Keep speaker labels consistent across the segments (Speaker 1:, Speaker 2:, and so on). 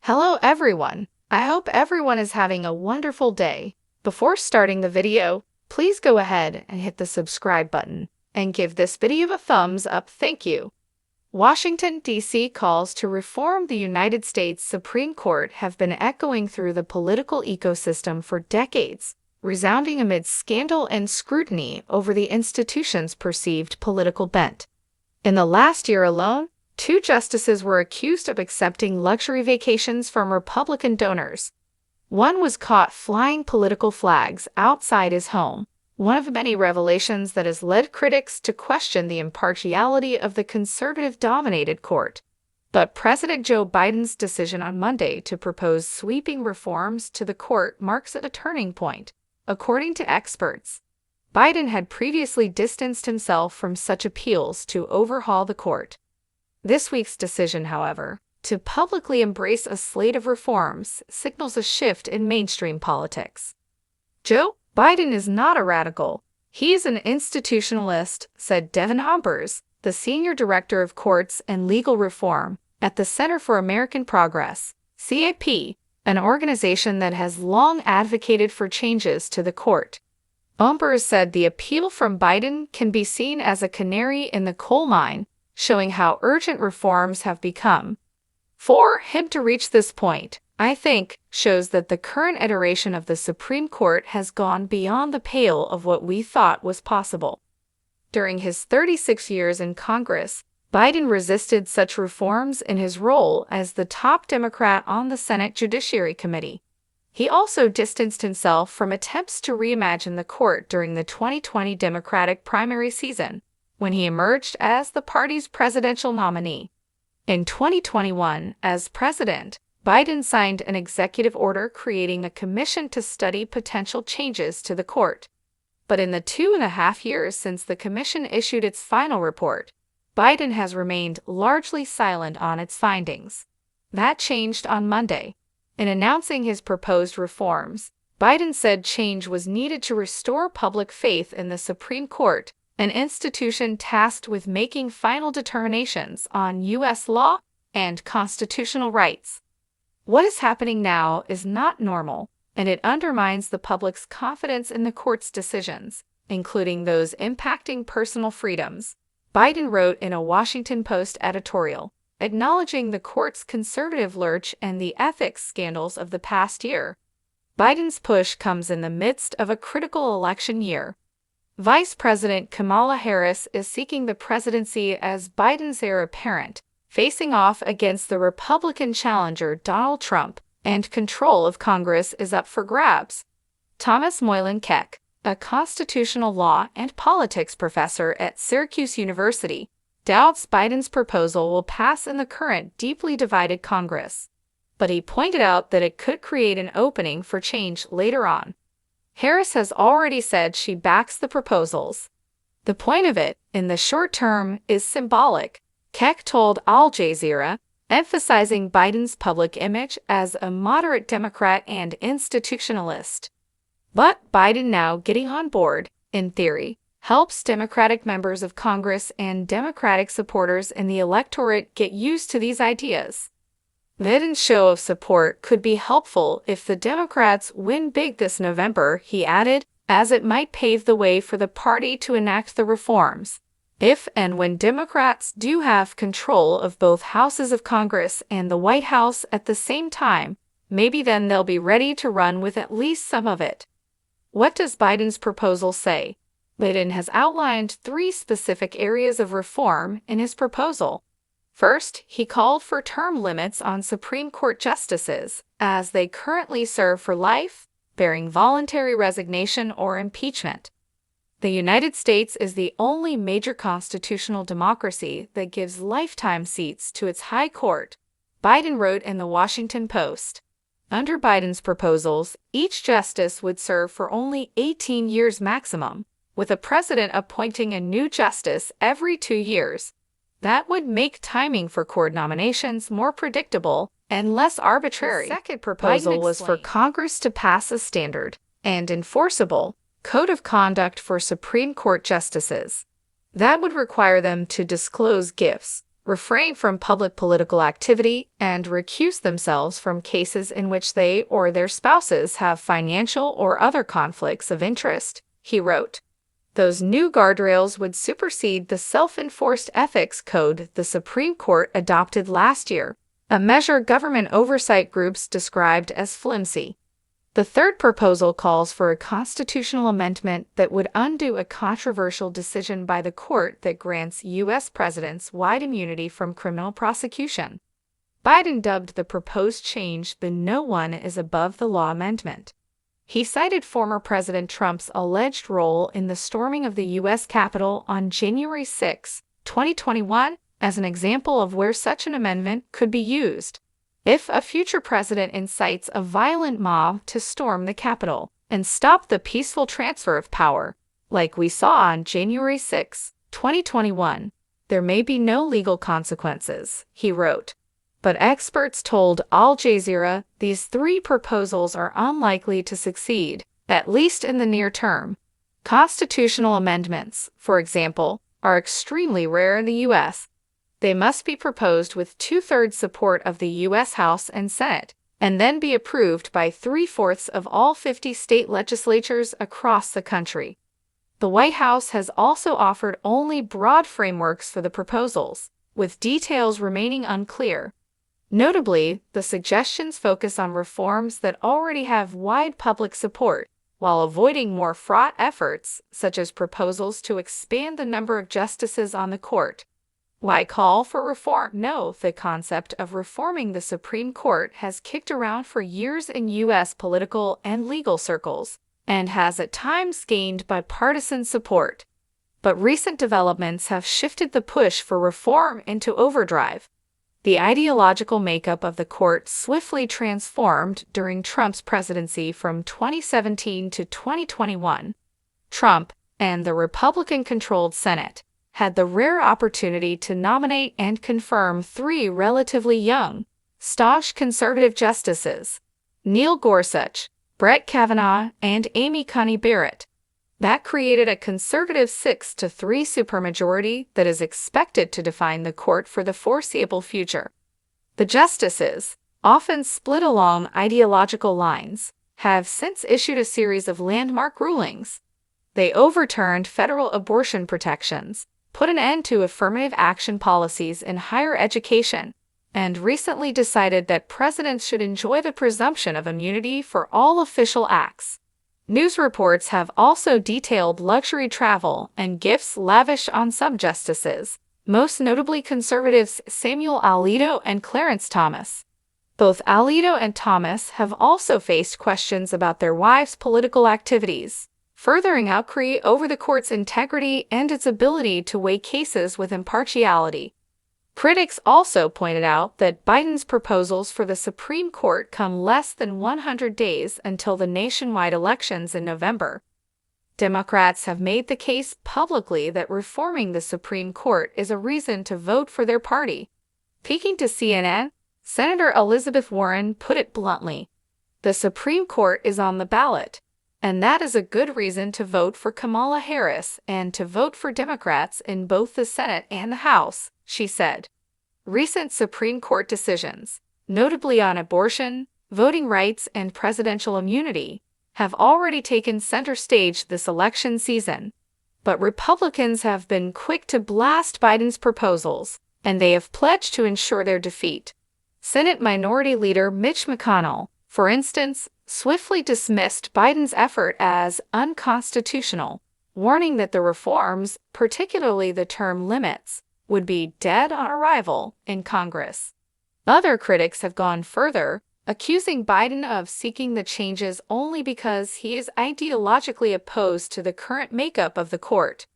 Speaker 1: Hello everyone. I hope everyone is having a wonderful day. Before starting the video, please go ahead and hit the subscribe button and give this video a thumbs up. Thank you. Washington, D.C. calls to reform the United States Supreme Court have been echoing through the political ecosystem for decades, resounding amid scandal and scrutiny over the institution's perceived political bent. In the last year alone, 2 justices were accused of accepting luxury vacations from Republican donors. One was caught flying political flags outside his home, one of many revelations that has led critics to question the impartiality of the conservative-dominated court. But President Joe Biden's decision on Monday to propose sweeping reforms to the court marks a turning point, according to experts. Biden had previously distanced himself from such appeals to overhaul the court. This week's decision, however, to publicly embrace a slate of reforms signals a shift in mainstream politics. Joe Biden is not a radical. He's an institutionalist, said Devin Humpers, the senior director of courts and legal reform at the Center for American Progress, CAP, an organization that has long advocated for changes to the court. Humpers said the appeal from Biden can be seen as a canary in the coal mine, showing how urgent reforms have become. For him to reach this point, I think, shows that the current iteration of the Supreme Court has gone beyond the pale of what we thought was possible. During his 36 years in Congress, Biden resisted such reforms in his role as the top Democrat on the Senate Judiciary Committee. He also distanced himself from attempts to reimagine the court during the 2020 Democratic primary season, when he emerged as the party's presidential nominee. In 2021, as president, Biden signed an executive order creating a commission to study potential changes to the court. But in the 2.5 years since the commission issued its final report, Biden has remained largely silent on its findings. That changed on Monday. In announcing his proposed reforms, Biden said change was needed to restore public faith in the Supreme Court, an institution tasked with making final determinations on U.S. law and constitutional rights. What is happening now is not normal, and it undermines the public's confidence in the court's decisions, including those impacting personal freedoms, Biden wrote in a Washington Post editorial, acknowledging the court's conservative lurch and the ethics scandals of the past year. Biden's push comes in the midst of a critical election year. Vice President Kamala Harris is seeking the presidency as Biden's heir apparent, facing off against the Republican challenger Donald Trump, and control of Congress is up for grabs. Thomas Moylan Keck, a constitutional law and politics professor at Syracuse University, doubts Biden's proposal will pass in the current deeply divided Congress. But he pointed out that it could create an opening for change later on. Harris has already said she backs the proposals. The point of it, in the short term, is symbolic, Keck told Al Jazeera, emphasizing Biden's public image as a moderate Democrat and institutionalist. But Biden now getting on board, in theory, helps Democratic members of Congress and Democratic supporters in the electorate get used to these ideas. Biden's show of support could be helpful if the Democrats win big this November, he added, as it might pave the way for the party to enact the reforms. If and when Democrats do have control of both houses of Congress and the White House at the same time, maybe then they'll be ready to run with at least some of it. What does Biden's proposal say? Biden has outlined 3 specific areas of reform in his proposal. First, he called for term limits on Supreme Court justices, as they currently serve for life, bearing voluntary resignation or impeachment. The United States is the only major constitutional democracy that gives lifetime seats to its high court, Biden wrote in the Washington Post. Under Biden's proposals, each justice would serve for only 18 years maximum, with a president appointing a new justice every 2 years. That would make timing for court nominations more predictable and less arbitrary. The second proposal was for Congress to pass a standard and enforceable code of conduct for Supreme Court justices. That would require them to disclose gifts, refrain from public political activity, and recuse themselves from cases in which they or their spouses have financial or other conflicts of interest, he wrote. Those new guardrails would supersede the self-enforced ethics code the Supreme Court adopted last year, a measure government oversight groups described as flimsy. The third proposal calls for a constitutional amendment that would undo a controversial decision by the court that grants U.S. presidents wide immunity from criminal prosecution. Biden dubbed the proposed change the "no one is above the law" amendment. He cited former President Trump's alleged role in the storming of the U.S. Capitol on January 6, 2021, as an example of where such an amendment could be used. If a future president incites a violent mob to storm the Capitol and stop the peaceful transfer of power, like we saw on January 6, 2021, there may be no legal consequences, he wrote. But experts told Al Jazeera these three proposals are unlikely to succeed, at least in the near term. Constitutional amendments, for example, are extremely rare in the U.S. They must be proposed with two-thirds support of the U.S. House and Senate, and then be approved by 3/4 of all 50 state legislatures across the country. The White House has also offered only broad frameworks for the proposals, with details remaining unclear. Notably, the suggestions focus on reforms that already have wide public support, while avoiding more fraught efforts, such as proposals to expand the number of justices on the court. Why call for reform? No, the concept of reforming the Supreme Court has kicked around for years in U.S. political and legal circles, and has at times gained bipartisan support. But recent developments have shifted the push for reform into overdrive. The ideological makeup of the court swiftly transformed during Trump's presidency from 2017 to 2021. Trump and the Republican-controlled Senate had the rare opportunity to nominate and confirm three relatively young, staunch conservative justices: Neil Gorsuch, Brett Kavanaugh, and Amy Coney Barrett. That created a conservative 6-3 supermajority that is expected to define the court for the foreseeable future. The justices, often split along ideological lines, have since issued a series of landmark rulings. They overturned federal abortion protections, put an end to affirmative action policies in higher education, and recently decided that presidents should enjoy the presumption of immunity for all official acts. News reports have also detailed luxury travel and gifts lavished on some justices, most notably conservatives Samuel Alito and Clarence Thomas. Both Alito and Thomas have also faced questions about their wives' political activities, furthering outcry over the court's integrity and its ability to weigh cases with impartiality. Critics also pointed out that Biden's proposals for the Supreme Court come less than 100 days until the nationwide elections in November. Democrats have made the case publicly that reforming the Supreme Court is a reason to vote for their party. Speaking to CNN, Senator Elizabeth Warren put it bluntly: "The Supreme Court is on the ballot, and that is a good reason to vote for Kamala Harris and to vote for Democrats in both the Senate and the House," she said. Recent Supreme Court decisions, notably on abortion, voting rights, and presidential immunity, have already taken center stage this election season. But Republicans have been quick to blast Biden's proposals, and they have pledged to ensure their defeat. Senate Minority Leader Mitch McConnell, for instance, swiftly dismissed Biden's effort as unconstitutional, warning that the reforms, particularly the term limits, would be dead on arrival in Congress. Other critics have gone further, accusing Biden of seeking the changes only because he is ideologically opposed to the current makeup of the court.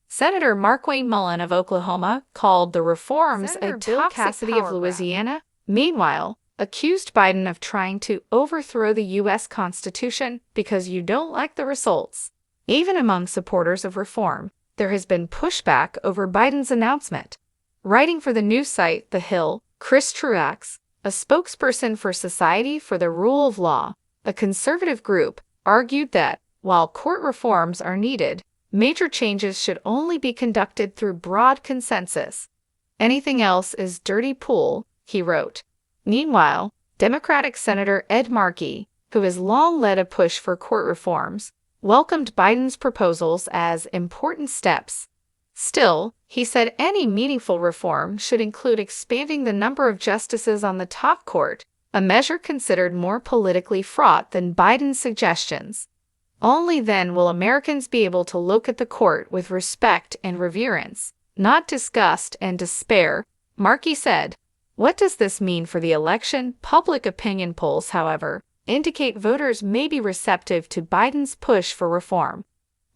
Speaker 1: Senator Markwayne Mullin of Oklahoma called the reforms
Speaker 2: Senator
Speaker 1: a
Speaker 2: Bill
Speaker 1: toxic
Speaker 2: Cassidy
Speaker 1: power
Speaker 2: of
Speaker 1: grab.
Speaker 2: Louisiana,
Speaker 1: Meanwhile, accused Biden of trying to overthrow the U.S. Constitution because you don't like the results. Even among supporters of reform, there has been pushback over Biden's announcement. Writing for the news site The Hill, Chris Truax, a spokesperson for Society for the Rule of Law, a conservative group, argued that, while court reforms are needed, major changes should only be conducted through broad consensus. Anything else is dirty pool, he wrote. Meanwhile, Democratic Senator Ed Markey, who has long led a push for court reforms, welcomed Biden's proposals as important steps. Still, he said any meaningful reform should include expanding the number of justices on the top court, a measure considered more politically fraught than Biden's suggestions. Only then will Americans be able to look at the court with respect and reverence, not disgust and despair, Markey said. What does this mean for the election? Public opinion polls, however, indicate voters may be receptive to Biden's push for reform.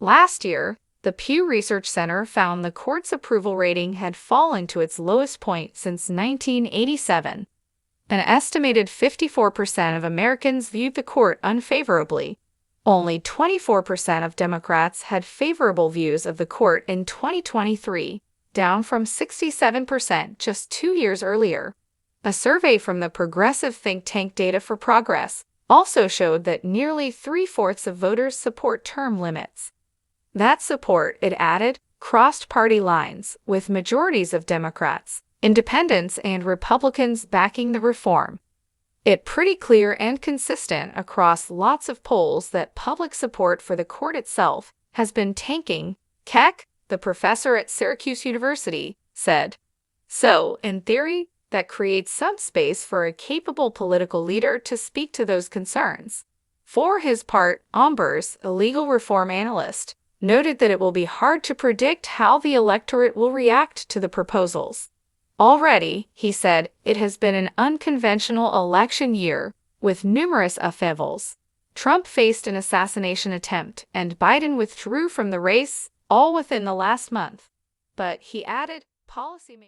Speaker 1: Last year, the Pew Research Center found the court's approval rating had fallen to its lowest point since 1987. An estimated 54% of Americans viewed the court unfavorably. Only 24% of Democrats had favorable views of the court in 2023, down from 67% just 2 years earlier. A survey from the progressive think tank Data for Progress also showed that nearly 3/4 of voters support term limits. That support, it added, crossed party lines, with majorities of Democrats, Independents, and Republicans backing the reform. It's pretty clear and consistent across lots of polls that public support for the court itself has been tanking, Keck, the professor at Syracuse University, said. So, in theory, that creates some space for a capable political leader to speak to those concerns. For his part, Ombers, a legal reform analyst, noted that it will be hard to predict how the electorate will react to the proposals. Already, he said, it has been an unconventional election year, with numerous upheavals. Trump faced an assassination attempt, and Biden withdrew from the race, all within the last month. But, he added, policymakers